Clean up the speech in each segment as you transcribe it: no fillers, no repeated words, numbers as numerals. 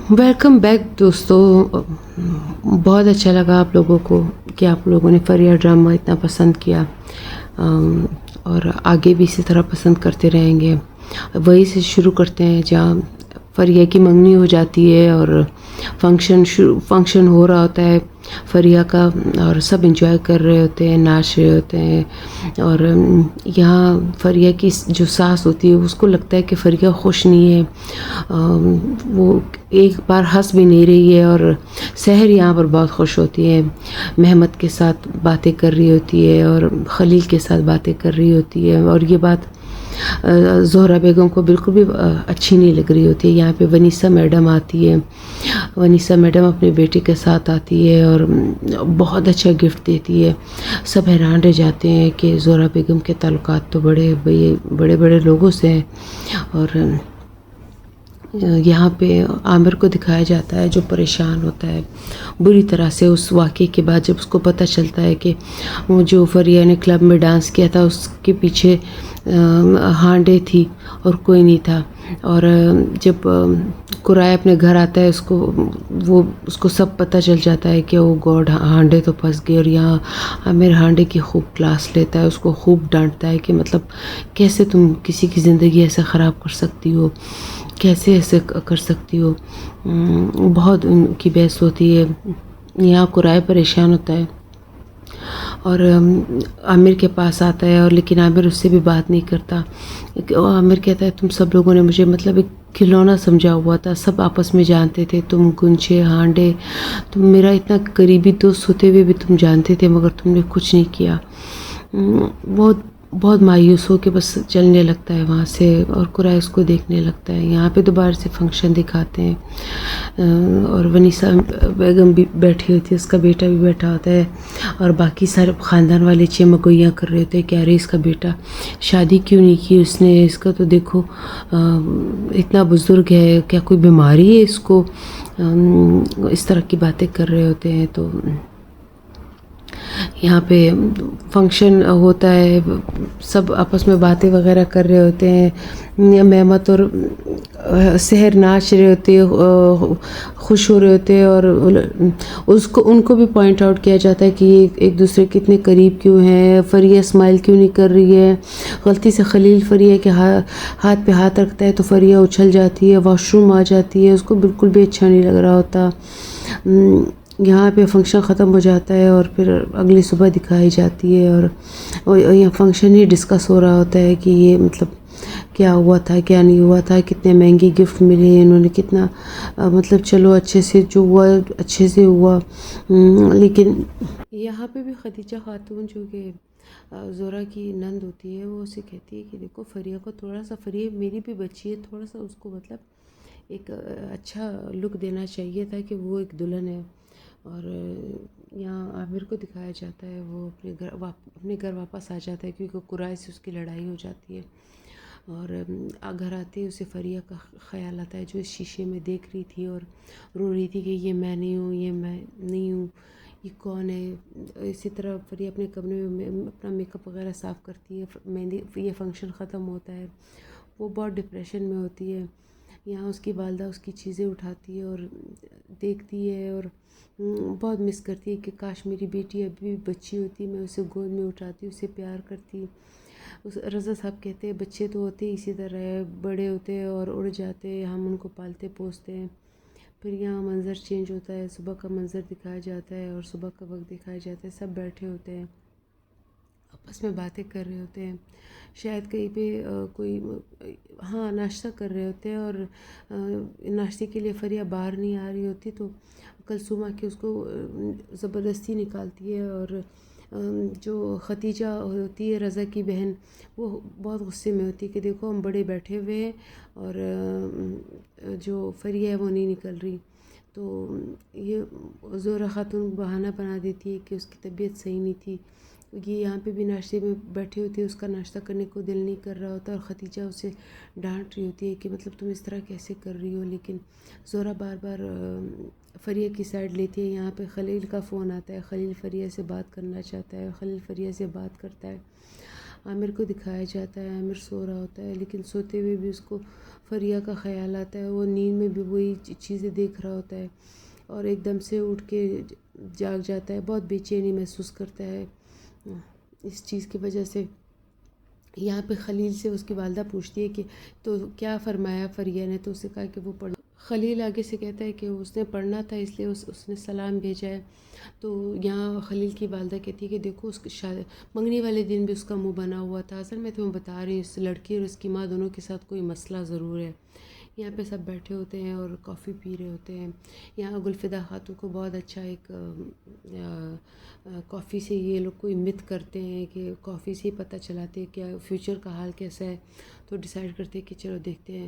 Welcome back دوستو. بہت اچھا لگا آپ لوگوں کو کہ آپ لوگوں نے فریہ ڈرامہ اتنا پسند کیا، اور آگے بھی اسی طرح پسند کرتے رہیں گے. وہی سے شروع کرتے ہیں جہاں فریہ کی منگنی ہو جاتی ہے اور فنکشن ہو رہا ہوتا ہے فریہ کا، اور سب انجوائے کر رہے ہوتے ہیں، ناچ رہے ہوتے ہیں. اور یہاں فریہ کی جو ساس ہوتی ہے اس کو لگتا ہے کہ فریہ خوش نہیں ہے، وہ ایک بار ہنس بھی نہیں رہی ہے. اور سحر یہاں پر بہت خوش ہوتی ہے، مہمت کے ساتھ باتیں کر رہی ہوتی ہے اور خلیل کے ساتھ باتیں کر رہی ہوتی ہے. اور یہ بات زہرہ بیگم کو بالکل بھی اچھی نہیں لگ رہی ہوتی ہے. یہاں پہ ونیسا میڈم آتی ہے. ونیسا میڈم اپنے بیٹے کے ساتھ آتی ہے اور بہت اچھا گفٹ دیتی ہے. سب حیران رہ جاتے ہیں کہ زہرہ بیگم کے تعلقات تو بڑے بڑے لوگوں سے ہیں. اور یہاں پہ عامر کو دکھایا جاتا ہے جو پریشان ہوتا ہے بری طرح سے اس واقعے کے بعد، جب اس کو پتہ چلتا ہے کہ وہ جو فریہ نے کلب میں ڈانس کیا تھا اس کے پیچھے ہانڈے تھی اور کوئی نہیں تھا. اور جب قرائے اپنے گھر آتا ہے اس کو سب پتہ چل جاتا ہے کہ وہ گاڈ ہانڈے تو پھنس گئے. اور یہاں عامر ہانڈے کی خوب کلاس لیتا ہے، اس کو خوب ڈانٹتا ہے کہ مطلب کیسے تم کسی کی زندگی ایسے خراب کر سکتی ہو، کیسے ایسے کر سکتی ہو. بہت ان کی بحث ہوتی ہے. یہاں قرائے پریشان ہوتا ہے اور عامر کے پاس آتا ہے، اور لیکن عامر اس سے بھی بات نہیں کرتا. عامر کہتا ہے تم سب لوگوں نے مجھے مطلب ایک کھلونا سمجھا ہوا تھا، سب آپس میں جانتے تھے، تم گنچے ہانڈے، تم میرا اتنا قریبی دوست ہوتے ہوئے بھی تم جانتے تھے مگر تم نے کچھ نہیں کیا. بہت مایوس ہو کے بس چلنے لگتا ہے وہاں سے، اور قرائے اس کو دیکھنے لگتا ہے. یہاں پہ دوبارہ سے فنکشن دکھاتے ہیں اور ونیسا بیگم بھی بیٹھی ہوتی ہے، اس کا بیٹا بھی بیٹھا ہوتا ہے اور باقی سارے خاندان والے چمگوئیاں کر رہے ہوتے ہیں کہ ارے اس کا بیٹا شادی کیوں نہیں کی اس نے، اس کا تو دیکھو اتنا بزرگ ہے، کیا کوئی بیماری ہے اس کو، اس طرح کی باتیں کر رہے ہوتے ہیں. تو یہاں پہ فنکشن ہوتا ہے، سب آپس میں باتیں وغیرہ کر رہے ہوتے ہیں. مہمت اور سحر ناچ رہے ہوتے ہیں، خوش ہو رہے ہوتے ہیں، اور ان کو بھی پوائنٹ آؤٹ کیا جاتا ہے کہ یہ ایک دوسرے کے اتنے قریب کیوں ہیں. فریہ اسمائل کیوں نہیں کر رہی ہے، غلطی سے خلیل فریہ کے ہاتھ پہ ہاتھ رکھتا ہے تو فریہ اچھل جاتی ہے، واش روم آ جاتی ہے، اس کو بالکل بھی اچھا نہیں لگ رہا ہوتا. یہاں پہ فنکشن ختم ہو جاتا ہے اور پھر اگلی صبح دکھائی جاتی ہے، اور یہ فنکشن ہی ڈسکس ہو رہا ہوتا ہے کہ یہ مطلب کیا ہوا تھا کیا نہیں ہوا تھا، کتنے مہنگے گفٹ ملے، انہوں نے کتنا مطلب چلو اچھے سے جو ہوا اچھے سے ہوا. لیکن یہاں پہ بھی خدیجہ خاتون جو کہ زہرہ کی نند ہوتی ہے وہ اسے کہتی ہے کہ دیکھو فریہ کو تھوڑا سا، فریہ میری بھی بچی ہے، تھوڑا سا اس کو مطلب ایک اچھا لک دینا چاہیے تھا کہ وہ ایک دلہن ہے. اور یہاں عامر کو دکھایا جاتا ہے وہ اپنے گھر واپس آ جاتا ہے کیونکہ قرائے سے اس کی لڑائی ہو جاتی ہے. اور گھر آتے ہی اسے فریہ کا خیال آتا ہے جو اس شیشے میں دیکھ رہی تھی اور رو رہی تھی کہ یہ میں نہیں ہوں، یہ میں نہیں ہوں، یہ کون ہے. اسی طرح فریہ اپنے کمرے میں اپنا میک اپ وغیرہ صاف کرتی ہے. مہندی یہ فنکشن ختم ہوتا ہے، وہ بہت ڈپریشن میں ہوتی ہے. یہاں اس کی والدہ اس کی چیزیں اٹھاتی ہے اور دیکھتی ہے اور بہت مس کرتی ہے کہ کاش میری بیٹی ابھی بھی بچی ہوتی، میں اسے گود میں اٹھاتی، اسے پیار کرتی. رضا صاحب کہتے ہیں بچے تو ہوتے اسی طرح ہے، بڑے ہوتے اور اڑ جاتے، ہم ان کو پالتے پوستے ہیں. پھر یہاں منظر چینج ہوتا ہے، صبح کا منظر دکھایا جاتا ہے اور صبح کا وقت دکھایا جاتا ہے. سب بیٹھے ہوتے ہیں، آپس میں باتیں کر رہے ہوتے ہیں، شاید کہیں پہ کوئی ناشتہ کر رہے ہوتے ہیں. اور ناشتے کے لیے فریہ باہر نہیں آ رہی ہوتی تو کلثوم آ کے اس کو زبردستی نکالتی ہے. اور جو ختیجہ ہوتی ہے رضا کی بہن، وہ بہت غصے میں ہوتی ہے کہ دیکھو ہم بڑے بیٹھے ہوئے ہیں اور جو فریہ ہے وہ نہیں نکل رہی. تو یہ زہرہ خاتون بہانہ بنا دیتی ہے کہ اس کی طبیعت صحیح نہیں تھی. یہ یہاں پہ بھی ناشتے میں بیٹھی ہوتی ہے، اس کا ناشتہ کرنے کو دل نہیں کر رہا ہوتا، اور ختیجہ اسے ڈانٹ رہی ہوتی ہے کہ مطلب تم اس طرح کیسے کر رہی ہو. لیکن زہرہ بار بار فریہ کی سائڈ لیتی ہے. یہاں پہ خلیل کا فون آتا ہے، خلیل فریہ سے بات کرنا چاہتا ہے، خلیل فریہ سے بات کرتا ہے. عامر کو دکھایا جاتا ہے، عامر سو رہا ہوتا ہے لیکن سوتے ہوئے بھی اس کو فریہ کا خیال آتا ہے، وہ نیند میں بھی وہی چیزیں دیکھ رہا ہوتا ہے اور ایک دم سے اٹھ کے جاگ جاتا ہے، بہت بے چینی محسوس کرتا ہے اس چیز کی وجہ سے۔ یہاں پہ خلیل سے اس کی والدہ پوچھتی ہے کہ تو کیا فرمایا فریہ نے، تو اسے کہا کہ وہ پڑھ، خلیل آگے سے کہتا ہے کہ اس نے پڑھنا تھا اس لیے اس نے سلام بھیجا ہے۔ تو یہاں خلیل کی والدہ کہتی ہے کہ دیکھو اس کی منگنی والے دن بھی اس کا منہ بنا ہوا تھا، اصل میں تمہیں بتا رہی ہوں اس لڑکی اور اس کی ماں دونوں کے ساتھ کوئی مسئلہ ضرور ہے۔ یہاں پہ سب بیٹھے ہوتے ہیں اور کافی پی رہے ہوتے ہیں۔ یہاں گلفدہ خاتون کو بہت اچھا ایک کافی سے یہ لوگ کوئی مت کرتے ہیں کہ کافی سے ہی پتہ چلاتے ہیں کیا فیوچر کا حال کیسا ہے، تو ڈیسائیڈ کرتے ہیں کہ چلو دیکھتے ہیں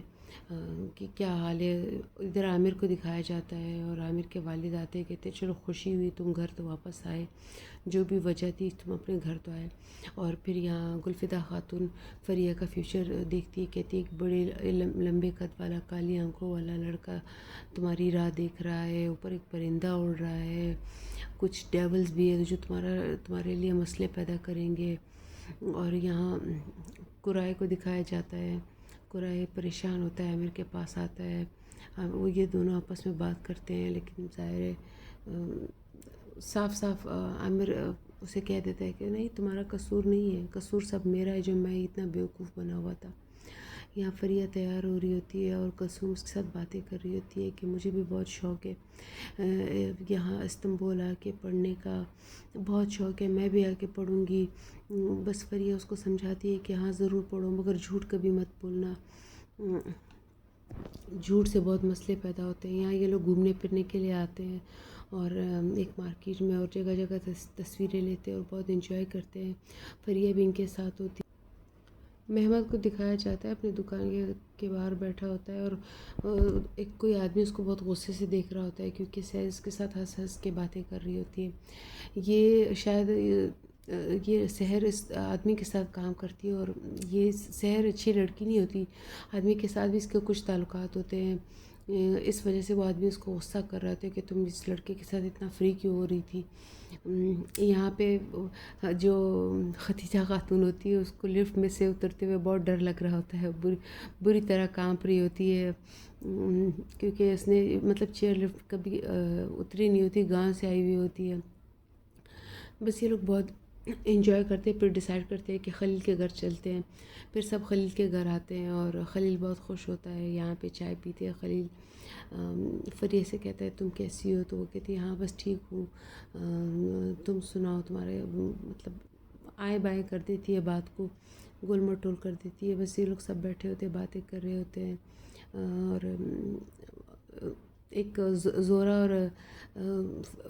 کہ کیا حال ہے۔ ادھر عامر کو دکھایا جاتا ہے اور عامر کے والد آتے ہیں، کہتے ہیں چلو خوشی ہوئی تم گھر تو واپس آئے، جو بھی وجہ تھی تم اپنے گھر تو آئے۔ اور پھر یہاں گلفدہ خاتون فریہ کا فیوچر دیکھتی ہے، کہتی ہے ایک بڑے لمبے قد والا کالی آنکھوں والا لڑکا تمہاری راہ دیکھ رہا ہے، اوپر ایک پرندہ اڑ رہا ہے، کچھ ڈیولز بھی ہے جو تمہارے لیے مسئلے پیدا کریں گے۔ اور یہاں قرائے کو دکھایا جاتا ہے، قرائے پریشان ہوتا ہے، عامر کے پاس آتا ہے، وہ یہ دونوں آپس میں بات کرتے ہیں لیکن ظاہر ہے صاف صاف عامر اسے کہہ دیتا ہے کہ نہیں تمہارا قصور نہیں ہے، قصور سب میرا ہے جو میں اتنا بیوقوف بنا ہوا تھا۔ یہاں فریہ تیار ہو رہی ہوتی ہے اور کلثوم اس کے ساتھ باتیں کر رہی ہوتی ہے کہ مجھے بھی بہت شوق ہے یہاں استنبول آ کے پڑھنے کا، بہت شوق ہے، میں بھی آ کے پڑھوں گی۔ بس فریہ اس کو سمجھاتی ہے کہ ہاں ضرور پڑھو مگر جھوٹ کبھی مت بولنا، جھوٹ سے بہت مسئلے پیدا ہوتے ہیں۔ یہاں یہ لوگ گھومنے پھرنے کے لیے آتے ہیں اور ایک مارکیٹ میں اور جگہ جگہ تصویریں لیتے ہیں اور بہت انجوائے کرتے ہیں۔ فریہ بھی ان کے ساتھ ہوتی ہے۔ محمد کو دکھایا جاتا ہے اپنی دکان کے باہر بیٹھا ہوتا ہے اور ایک کوئی آدمی اس کو بہت غصے سے دیکھ رہا ہوتا ہے کیونکہ سحر اس کے ساتھ ہنس ہنس کے باتیں کر رہی ہوتی ہے۔ یہ شاید یہ سحر اس آدمی کے ساتھ کام کرتی ہے اور یہ سحر اچھی لڑکی نہیں ہوتی، آدمی کے ساتھ بھی اس کے کچھ تعلقات ہوتے ہیں، اس وجہ سے وہ آدمی اس کو غصہ کر رہا تھا کہ تم اس لڑکے کے ساتھ اتنا فری کیوں ہو رہی تھی۔ یہاں پہ جو ختیجہ خاتون ہوتی ہے اس کو لفٹ میں سے اترتے ہوئے بہت ڈر لگ رہا ہوتا ہے، بری طرح کانپ رہی ہوتی ہے کیونکہ اس نے مطلب چیئر لفٹ کبھی اتری نہیں ہوتی، گاؤں سے آئی ہوئی ہوتی ہے۔ بس یہ لوگ بہت انجوائے کرتے ہیں، پھر ڈیسائیڈ کرتے ہیں کہ خلیل کے گھر چلتے ہیں، پھر سب خلیل کے گھر آتے ہیں اور خلیل بہت خوش ہوتا ہے، یہاں پہ چائے پیتے ہیں۔ خلیل فریہ سے کہتا ہے تم کیسی ہو، تو وہ کہتی ہے ہاں بس ٹھیک ہوں، تم سناؤ، تمہارے مطلب آئیں بائیں کر دیتی ہے، بات کو گول مٹول کر دیتی ہے۔ بس یہ لوگ سب بیٹھے ہوتے ہیں، باتیں کر رہے ہوتے ہیں اور ایک زورا اور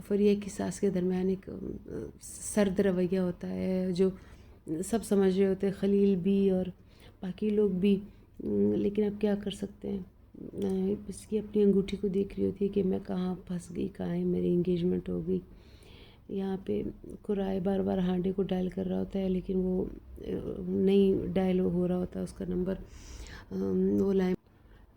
فریہ کی ساس کے درمیان ایک سرد رویہ ہوتا ہے جو سب سمجھ رہے ہوتے ہیں، خلیل بھی اور باقی لوگ بھی، لیکن اب کیا کر سکتے ہیں، اس کی اپنی انگوٹھی کو دیکھ رہی ہوتی ہے کہ میں کہاں پھنس گئی، کہاں میری انگیجمنٹ ہو گئی۔ یہاں پہ قرائے بار بار ہانڈے کو ڈائل کر رہا ہوتا ہے لیکن وہ نہیں ڈائل ہو رہا ہوتا اس کا نمبر، وہ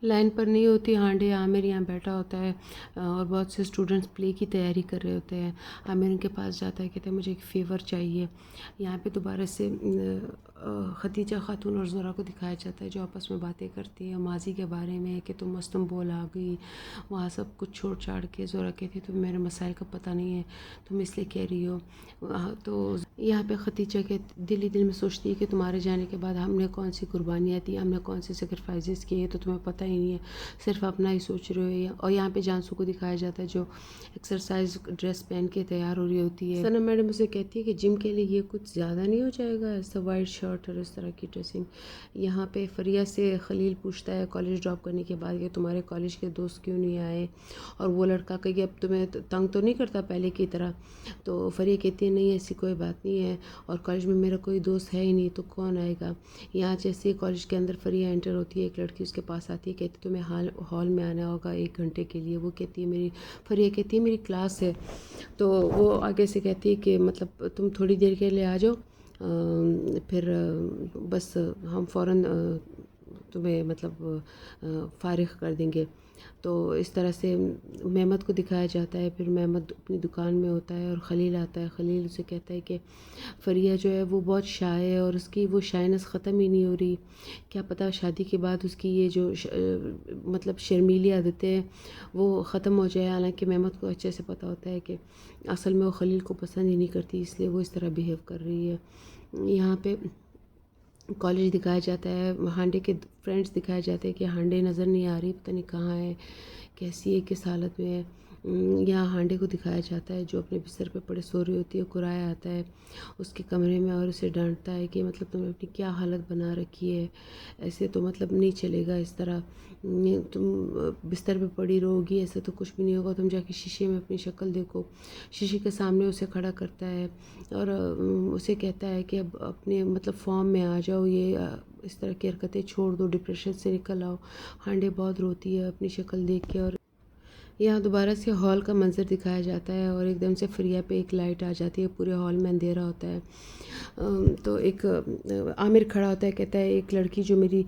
لائن پر نہیں ہوتی۔ ہانڈے عامر یہاں بیٹھا ہوتا ہے اور بہت سے اسٹوڈنٹس پلے کی تیاری کر رہے ہوتے ہیں۔ عامر ان کے پاس جاتا ہے، کہتا ہے مجھے ایک فیور چاہیے۔ یہاں پہ دوبارہ سے ختیجہ خاتون اور زہرا کو دکھایا جاتا ہے جو آپس میں باتیں کرتی ہیں ماضی کے بارے میں کہ تم استنبول آ گئی، وہاں سب کچھ چھوڑ چھاڑ کے۔ زہرا کہتی ہے تم میرے مسائل کا پتہ نہیں ہے، تم اس لیے کہہ رہی ہو۔ تو یہاں پہ ختیجہ کے دل ہی دل میں سوچتی ہے کہ تمہارے جانے کے بعد ہم نے کون سی قربانیاں دی، ہم نے کون سے سیکریفائسز کیے، تو تمہیں پتہ ہی نہیں ہے، صرف اپنا ہی سوچ رہے ہو۔ اور یہاں پہ جانسو کو دکھایا جاتا ہے جو ایکسرسائز ڈریس پہن کے تیار ہو رہی ہوتی ہے۔ ثنا میڈم اسے کہتی ہے کہ جم کے لیے یہ کچھ زیادہ نہیں ہو جائے گا، ایسا وائٹ شرٹ اور اس طرح کی ڈریسنگ۔ یہاں پہ فریہ سے خلیل پوچھتا ہے کالج ڈراپ کرنے کے بعد کہ تمہارے کالج کے دوست کیوں نہیں آئے، اور وہ لڑکا کہ اب تمہیں تنگ تو نہیں کرتا پہلے کی طرح، تو فریہ کہتی ہے نہیں ایسی کوئی بات نہیں ہے، اور کالج میں میرا کوئی دوست ہے ہی نہیں تو کون آئے گا۔ یہاں جیسے کالج کے اندر فریہ انٹر ہوتی ہے، ایک لڑکی اس کے پاس آتی ہے، کہتی تمہیں ہال میں آنا ہوگا 1 گھنٹے کے لیے۔ وہ کہتی ہے فریہ کہتی ہے میری کلاس ہے، تو وہ آگے سے کہتی ہے کہ مطلب تم تھوڑی دیر کے لیے آ جاؤ، پھر بس ہم فوراً تمہیں مطلب فارغ کر دیں گے۔ تو اس طرح سے مہمت کو دکھایا جاتا ہے. پھر مہمت اپنی دکان میں ہوتا ہے اور خلیل آتا ہے. خلیل اسے کہتا ہے کہ فریہ جو ہے وہ بہت شائع ہے اور اس کی وہ شائنس ختم ہی نہیں ہو رہی. کیا پتہ شادی کے بعد اس کی یہ جو مطلب شرمیلی عادتیں ہیں وہ ختم ہو جائے. حالانکہ مہمت کو اچھے سے پتہ ہوتا ہے کہ اصل میں وہ خلیل کو پسند ہی نہیں کرتی، اس لیے وہ اس طرح بیہیو کر رہی ہے. یہاں پہ کالج دکھایا جاتا ہے. ہانڈے کے فرینڈس دکھائے جاتے ہیں کہ ہانڈے نظر نہیں آ رہی، پتہ نہیں کہاں ہے، کیسی ہے، کس حالت میں ہے. یہاں ہانڈے کو دکھایا جاتا ہے جو اپنے بستر پہ پڑے سو رہی ہوتی ہے. قرایا آتا ہے اس کے کمرے میں اور اسے ڈانٹتا ہے کہ مطلب تم نے اپنی کیا حالت بنا رکھی ہے، ایسے تو مطلب نہیں چلے گا، اس طرح تم بستر پہ پڑی رہو گی، ایسے تو کچھ بھی نہیں ہوگا، تم جا کے شیشے میں اپنی شکل دیکھو. شیشے کے سامنے اسے کھڑا کرتا ہے اور اسے کہتا ہے کہ اب اپنے مطلب فارم میں آ جاؤ، یہ اس طرح کی حرکتیں چھوڑ دو، ڈپریشن سے نکل آؤ. ہانڈے بہت روتی ہے اپنی شکل دیکھ کے. اور یہاں دوبارہ سے ہال کا منظر دکھایا جاتا ہے اور ایک دم سے فریہ پہ ایک لائٹ آ جاتی ہے، پورے ہال میں اندھیرا ہوتا ہے. تو ایک عامر کھڑا ہوتا ہے، کہتا ہے ایک لڑکی جو میری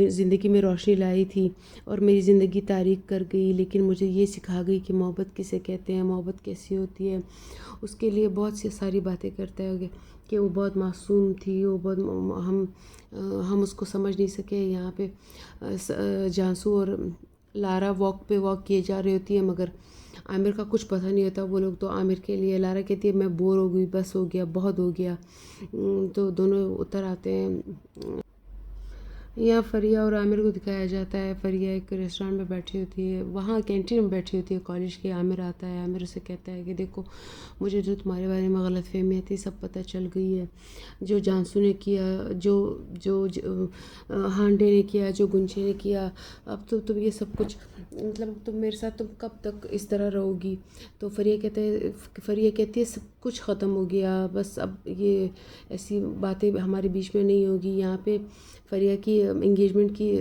زندگی میں روشنی لائی تھی اور میری زندگی تاریک کر گئی، لیکن مجھے یہ سکھا گئی کہ محبت کسے کہتے ہیں، محبت کیسی ہوتی ہے. اس کے لیے بہت سی ساری باتیں کرتا ہے کہ وہ بہت معصوم تھی، وہ بہت ہم اس کو سمجھ نہیں سکے. یہاں پہ جانسو اور لارا واک کیے جا رہی ہوتی ہے، مگر عامر کا کچھ پتہ نہیں ہوتا. وہ لوگ تو عامر کے لیے، لارا کہتی ہے میں بور ہو گئی، بس ہو گیا، بہت ہو گیا. تو دونوں اتر آتے ہیں. یہاں فریہ اور عامر کو دکھایا جاتا ہے. فریہ ایک ریسٹورینٹ میں بیٹھی ہوتی ہے، وہاں کینٹین میں بیٹھی ہوتی ہے کالج کے. عامر آتا ہے، عامر اسے کہتا ہے کہ دیکھو مجھے جو تمہارے بارے میں غلط فہمیاں تھی سب پتہ چل گئی ہے، جو جانسو نے کیا، جو ہانڈے نے کیا، جو گنچے نے کیا، اب تو تم یہ سب کچھ مطلب تم میرے ساتھ تم کب تک اس طرح رہو گی. تو فریہ کہتی ہے سب کچھ ختم ہو گیا، بس اب یہ ایسی باتیں ہمارے بیچ میں نہیں ہوگی. یہاں پہ فریہ کی انگیجمنٹ کی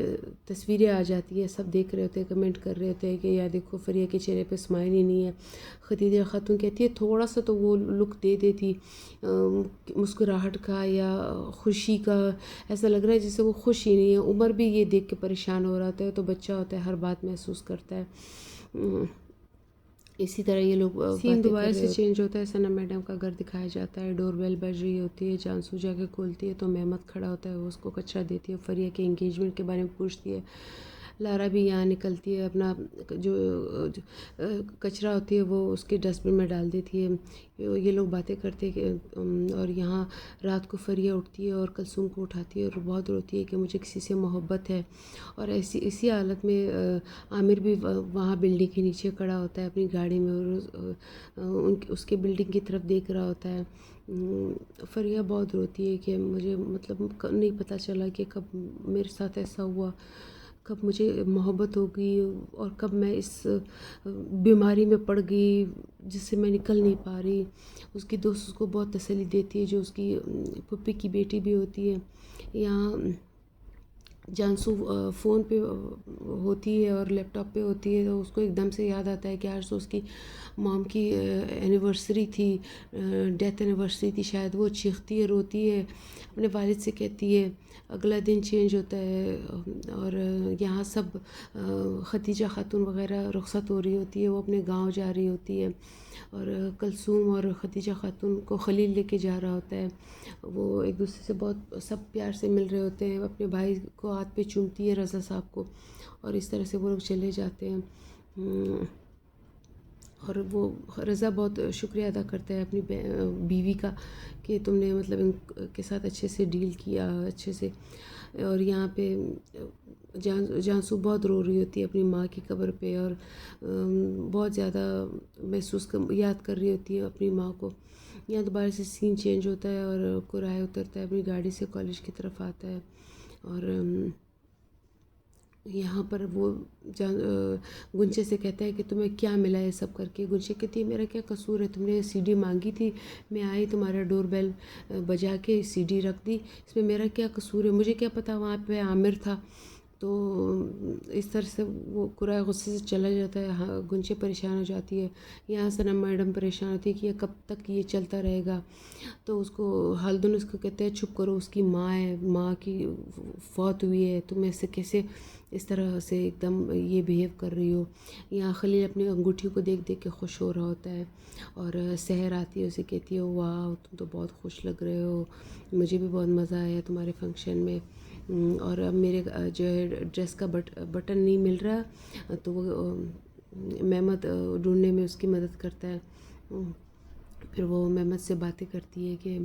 تصویریں آ جاتی ہے، سب دیکھ رہے ہوتے ہیں، کمنٹ کر رہے ہوتے ہیں کہ یا دیکھو فریہ کے چہرے پہ اسمائل ہی نہیں ہے. خدیجہ خاتون کہتی ہے تھوڑا سا تو وہ لک دے دیتی مسکراہٹ کا یا خوشی کا، ایسا لگ رہا ہے جیسے وہ خوش ہی نہیں ہے. عمر بھی یہ دیکھ کے پریشان ہو رہا ہوتا ہے، تو بچہ ہوتا ہے ہر بات محسوس کرتا ہے. اسی طرح یہ لوگ سین دوبارہ سے چینج ہوتا ہے. ثنا میڈم کا گھر دکھایا جاتا ہے، ڈور بیل بج رہی ہوتی ہے. جانسو جا کے کھولتی ہے تو مہمت کھڑا ہوتا ہے، وہ اس کو کچرا دیتی ہے، فریہ کے انگیجمنٹ کے بارے میں پوچھتی ہے. لارا بھی یہاں نکلتی ہے، اپنا جو کچرا ہوتی ہے وہ اس کے ڈسٹ بن میں ڈال دیتی ہے. یہ لوگ باتیں کرتے کہ اور یہاں رات کو فریہ اٹھتی ہے اور کلثوم کو اٹھاتی ہے اور بہت روتی ہے کہ مجھے کسی سے محبت ہے. اور اسی حالت میں عامر بھی وہاں بلڈنگ کے نیچے کھڑا ہوتا ہے اپنی گاڑی میں اور اس کے بلڈنگ کی طرف دیکھ رہا ہوتا ہے. فریہ بہت روتی ہے کہ مجھے مطلب نہیں پتہ چلا کہ کب میرے ساتھ ایسا ہوا، کب مجھے محبت ہو گئی اور کب میں اس بیماری میں پڑ گئی جس سے میں نکل نہیں پا رہی. اس کی دوست اس کو بہت تسلی دیتی ہے جو اس کی پھپھی کی بیٹی بھی ہوتی ہے. یہاں جانسو فون پہ ہوتی ہے اور لیپ ٹاپ پہ ہوتی ہے، تو اس کو ایک دم سے یاد آتا ہے کہ آج تو اس کی مام کی اینیورسری تھی، ڈیتھ اینیورسری تھی شاید. وہ چیختی ہے، روتی ہے، اپنے والد سے کہتی ہے. اگلا دن چینج ہوتا ہے اور یہاں سب خدیجہ خاتون وغیرہ رخصت ہو رہی ہوتی ہے، وہ اپنے گاؤں جا رہی ہوتی ہے اور کلثوم اور خدیجہ خاتون کو خلیل لے کے جا رہا ہوتا ہے. وہ ایک دوسرے سے بہت سب پیار سے مل رہے ہوتے ہیں. اپنے بھائی کو ہاتھ پہ چومتی ہے رضا صاحب کو، اور اس طرح سے وہ لوگ چلے جاتے ہیں. اور وہ رضا بہت شکریہ ادا کرتا ہے اپنی بیوی کا کہ تم نے مطلب ان کے ساتھ اچھے سے ڈیل کیا، اچھے سے. اور یہاں پہ جانسو بہت رو رہی ہوتی ہے اپنی ماں کی قبر پہ اور بہت زیادہ یاد کر رہی ہوتی ہے اپنی ماں کو. یہاں دوبارہ سے سین چینج ہوتا ہے اور قرائے اترتا ہے، اپنی گاڑی سے کالج کی طرف آتا ہے. اور یہاں پر وہ گنچے سے کہتا ہے کہ تمہیں کیا ملا ہے سب کر کے. گنچے کہتی ہے میرا کیا قصور ہے، تم نے سی ڈی مانگی تھی، میں آئی تمہارا ڈور بیل بجا کے سی ڈی رکھ دی، اس میں میرا کیا قصور ہے، مجھے کیا پتا وہاں پہ عامر تھا. تو اس طرح سے وہ قرائے غصے سے چلا جاتا ہے. گنچے پریشان ہو جاتی ہے. یہاں صنم میڈم پریشان ہوتی ہے کہ یہ کب تک یہ چلتا رہے گا. تو اس کو ہلدن اس کو کہتے ہیں چھپ کرو، اس کی ماں ہے، ماں کی فوت ہوئی ہے، تم ایسے کیسے اس طرح سے ایک دم یہ بیہیو کر رہی ہو. یہاں خلیل اپنی انگوٹھی کو دیکھ دیکھ کے خوش ہو رہا ہوتا ہے. اور سحر آتی ہے، اسے کہتی ہے واہ تم تو بہت خوش لگ رہے ہو، مجھے بھی بہت مزہ آیا تمہارے فنکشن میں. اور اب میرے جو ہے ڈریس کا بٹن نہیں مل رہا، تو وہ مہمت ڈھونڈنے میں اس کی مدد کرتا ہے. پھر وہ مہمت سے باتیں کرتی ہے کہ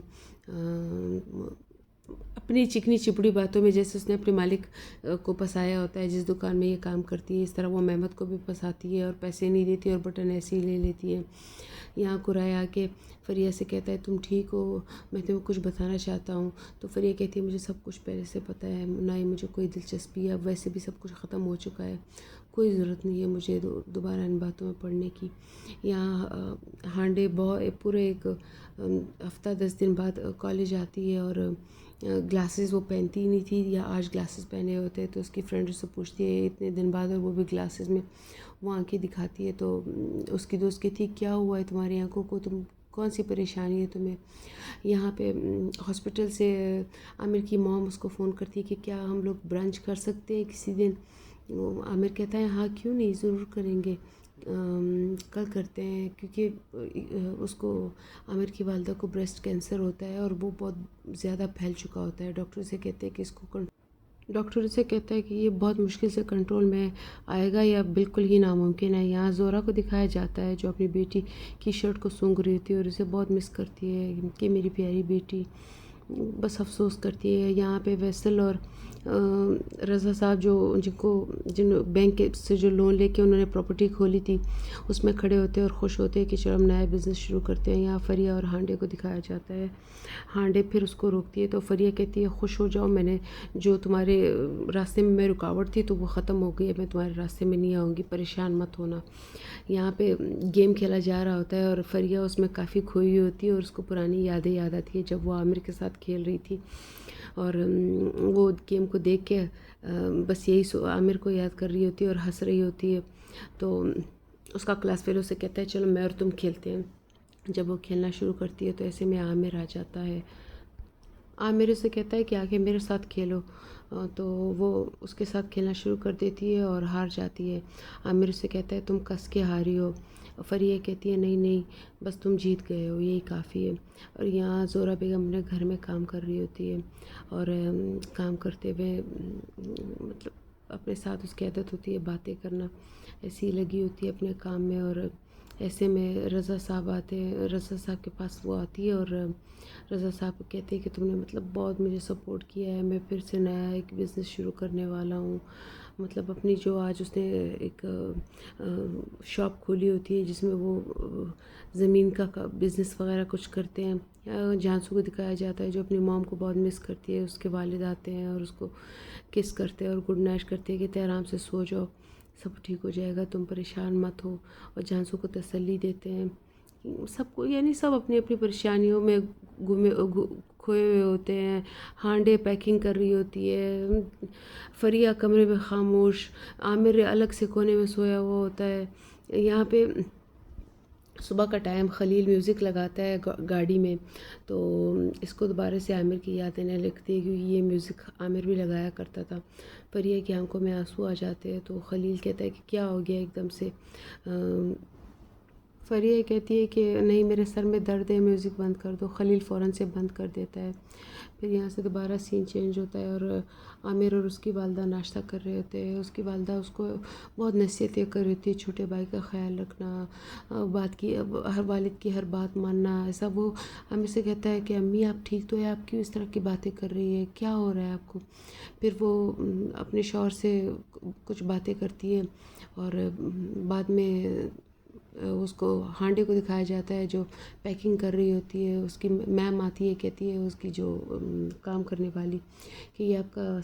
اپنی چکنی چپڑی باتوں میں، جیسے اس نے اپنے مالک کو پھنسایا ہوتا ہے جس دکان میں یہ کام کرتی ہے، اس طرح وہ مہمت کو بھی پھنساتی ہے اور پیسے نہیں دیتی اور بٹن ایسے ہی لے لیتی ہے. یہاں قرائے آ کے فریہ سے کہتا ہے تم ٹھیک ہو، میں تمہیں کچھ بتانا چاہتا ہوں. تو فریہ کہتی ہے مجھے سب کچھ پہلے سے پتہ ہے، نہ ہی مجھے کوئی دلچسپی ہے، اب ویسے بھی سب کچھ ختم ہو چکا ہے، کوئی ضرورت نہیں ہے مجھے دوبارہ ان باتوں میں پڑھنے کی. یہاں ہانڈے پورے ایک ہفتہ 10 دن بعد کالج آتی ہے اور گلاسز وہ پہنتی ہی نہیں تھی، یا آج گلاسز پہنے ہوتے. تو اس کی فرینڈ اس سے پوچھتی ہے اتنے دن بعد اور وہ بھی گلاسز میں، وہ آنکھیں دکھاتی ہے. تو اس کی دوست کہتی ہے کیا ہوا ہے تمہاری آنکھوں کو، تم کون سی پریشانی ہے تمہیں. یہاں پہ ہاسپٹل سے عامر کی موم اس کو فون کرتی ہے کہ کیا ہم لوگ برنچ کر سکتے ہیں کسی دن. عامر کہتا ہے ہاں کیوں نہیں، ضرور کریں گے، کل کرتے ہیں. کیونکہ اس کو عامر کی والدہ کو بریسٹ کینسر ہوتا ہے اور وہ بہت زیادہ پھیل چکا ہوتا ہے. ڈاکٹر سے کہتے ہیں کہ اس کو ڈاکٹر سے کہتا ہے کہ یہ بہت مشکل سے کنٹرول میں آئے گا یا بالکل ہی ناممکن ہے. یہاں زورا کو دکھایا جاتا ہے جو اپنی بیٹی کی شرٹ کو سونگھ رہی ہوتی ہے اور اسے بہت مس کرتی ہے کہ میری پیاری بیٹی، بس افسوس کرتی ہے. یہاں پہ ویسل اور رضا صاحب جن بینک سے جو لون لے کے انہوں نے پراپرٹی کھولی تھی اس میں کھڑے ہوتے ہیں اور خوش ہوتے ہیں کہ چلو ہم نیا بزنس شروع کرتے ہیں. یہاں فریہ اور ہانڈے کو دکھایا جاتا ہے. ہانڈے پھر اس کو روکتی ہے تو فریہ کہتی ہے خوش ہو جاؤ، میں نے جو تمہارے راستے میں رکاوٹ تھی تو وہ ختم ہو گئی ہے، میں تمہارے راستے میں نہیں آؤں گی، پریشان مت ہونا. یہاں پہ گیم کھیلا جا رہا ہوتا ہے اور فریہ اس میں کافی کھوئی ہوتی ہے اور اس کو پرانی یادیں یاد آتی ہے جب وہ عامر کے ساتھ کھیل رہی تھی. اور وہ گیم کو دیکھ کے بس یہی عامر کو یاد کر رہی ہوتی ہے اور ہنس رہی ہوتی ہے. تو اس کا کلاس فیلو سے کہتا ہے چلو میں اور تم کھیلتے ہیں. جب وہ کھیلنا شروع کرتی ہے تو ایسے میں عامر آ جاتا ہے. عامر اسے کہتا ہے کہ آگے میرے ساتھ کھیلو، تو وہ اس کے ساتھ کھیلنا شروع کر دیتی ہے اور ہار جاتی ہے. عامر اسے کہتا ہے تم کس کے ہاری ہو. فریہ کہتی ہے نہیں نہیں، بس تم جیت گئے ہو، یہی کافی ہے. اور یہاں زہرہ بیگم اپنے گھر میں کام کر رہی ہوتی ہے اور کام کرتے ہوئے مطلب اپنے ساتھ اس کی عادت ہوتی ہے باتیں کرنا، ایسی لگی ہوتی ہے اپنے کام میں. اور ایسے میں رضا صاحب آتے ہیں، رضا صاحب کے پاس وہ آتی ہے اور رضا صاحب کہتے ہیں کہ تم نے مطلب بہت مجھے سپورٹ کیا ہے، میں پھر سے نیا ایک بزنس شروع کرنے والا ہوں. مطلب اپنی جو آج اس نے ایک شاپ کھولی ہوتی ہے جس میں وہ زمین کا بزنس وغیرہ کچھ کرتے ہیں. جھانسو کو دکھایا جاتا ہے جو اپنی موم کو بہت مس کرتی ہے. اس کے والد آتے ہیں اور اس کو کس کرتے ہیں اور گڈ نائٹ کرتے ہیں کہ آرام سے سو جاؤ، سب ٹھیک ہو جائے گا، تم پریشان مت ہو. اور جھانسو کو تسلی دیتے ہیں. سب کو یعنی سب اپنی اپنی پریشانیوں میں کھوئے ہوئے ہوتے ہیں. ہانڈے پیکنگ کر رہی ہوتی ہے، فریہ کمرے میں خاموش، عامر الگ سے کونے میں سویا ہوا ہوتا ہے. یہاں پہ صبح کا ٹائم خلیل میوزک لگاتا ہے گاڑی میں، تو اس کو دوبارہ سے عامر کی یاد آنے لگتی ہے کیونکہ یہ میوزک عامر بھی لگایا کرتا تھا. فریہ کی آنکھوں میں آنسو آ جاتے ہیں تو خلیل کہتا ہے کہ کیا ہو گیا ایک دم سے. فریہ کہتی ہے کہ نہیں میرے سر میں درد ہے، میوزک بند کر دو. خلیل فوراً سے بند کر دیتا ہے. پھر یہاں سے دوبارہ سین چینج ہوتا ہے اور عامر اور اس کی والدہ ناشتہ کر رہے ہوتے ہیں. اس کی والدہ اس کو بہت نصیحتیں کر رہی تھی، چھوٹے بھائی کا خیال رکھنا، ہر والد کی ہر بات ماننا. ایسا وہ عامر سے کہتا ہے کہ امی آپ ٹھیک تو ہے، آپ کیوں اس طرح کی باتیں کر رہی ہے، کیا ہو رہا ہے آپ کو. پھر وہ اپنے شوہر سے کچھ باتیں کرتی ہے اور بعد میں اس کو ہانڈے کو دکھایا جاتا ہے جو پیکنگ کر رہی ہوتی ہے. اس کی میم آتی ہے، کہتی ہے اس کی جو کام کرنے والی کہ یہ آپ کا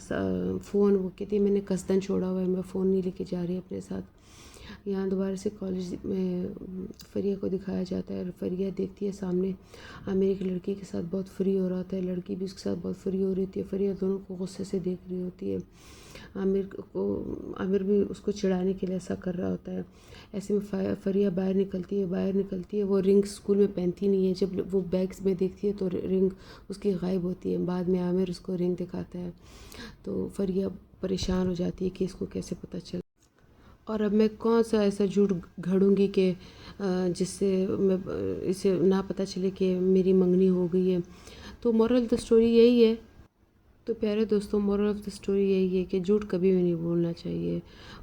فون، وہ کہتی ہے میں نے قصداً چھوڑا ہوا ہے، میں فون نہیں لے کے جا رہی اپنے ساتھ. یہاں دوبارہ سے کالج میں فریہ کو دکھایا جاتا ہے، اور فریہ دیکھتی ہے سامنے عامر ایک لڑکی کے ساتھ بہت فری ہو رہا ہوتا ہے، لڑکی بھی اس کے ساتھ بہت فری ہو رہی ہوتی ہے، فریہ دونوں کو غصے سے دیکھ رہی ہوتی ہے، عامر بھی اس کو چڑھانے کے لیے ایسا کر رہا ہوتا ہے۔ ایسے میں فریہ باہر نکلتی ہے، وہ رنگ اسکول میں پہنتی نہیں ہے، جب وہ بیگس میں دیکھتی ہے تو رنگ اس کی غائب ہوتی ہے، بعد میں عامر اس کو رنگ دکھاتا ہے، تو فریہ پریشان ہو جاتی ہے کہ اس کو کیسے پتہ چل، اور اب میں کون سا ایسا جھوٹ گھڑوں گی کہ جس سے میں اسے نہ پتہ چلے کہ میری منگنی ہو گئی ہے۔ تو مورل آف دا اسٹوری یہی ہے، تو پیارے دوستوں، مورل آف دا اسٹوری یہی ہے کہ جھوٹ کبھی بھی نہیں بولنا چاہیے،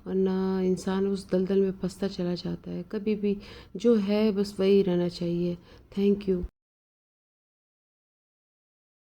ورنہ انسان اس دلدل میں پھنستا چلا جاتا ہے۔ کبھی بھی جو ہے بس وہی رہنا چاہیے۔ Thank you.